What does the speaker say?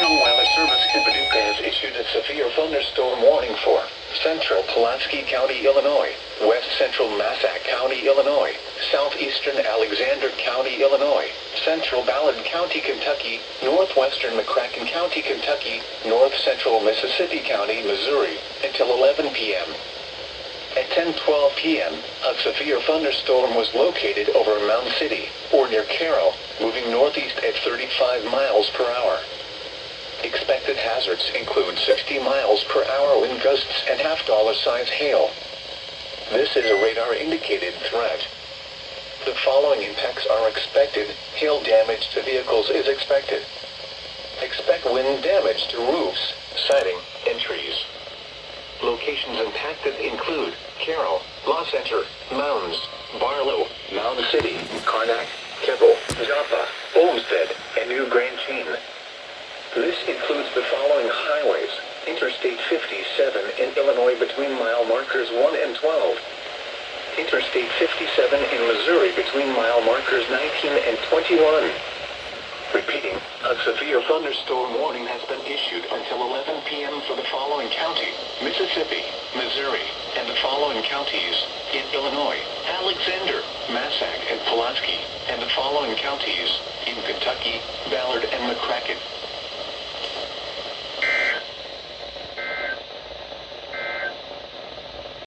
National Weather Service has issued a severe thunderstorm warning for central Pulaski County, Illinois, west central Massac County, Illinois, southeastern Alexander County, Illinois, central Ballard County, Kentucky, northwestern McCracken County, Kentucky, north central Mississippi County, Missouri, until 11 p.m. At 10:12 p.m., a severe thunderstorm was located over Mound City, or near Carroll, moving northeast at 35 miles per hour. Expected hazards include 60 miles per hour wind gusts and half-dollar-size hail. This is a radar-indicated threat. The following impacts are expected. Hail damage to vehicles is expected. Expect wind damage to roofs, siding, and trees. Locations impacted include Carroll, La Center, Mounds, Barlow, Mound City, Karnak, Keble, Joppa, Olmsted, and New Grand Chain. This includes the following highways: Interstate 57 in Illinois between mile markers 1 and 12. Interstate 57 in Missouri between mile markers 19 and 21. Repeating, a severe thunderstorm warning has been issued until 11 p.m. for the following county: Mississippi, Missouri, and the following counties in Illinois: Alexander, Massac, and Pulaski, and the following counties in Kentucky, Ballard, and McCracken.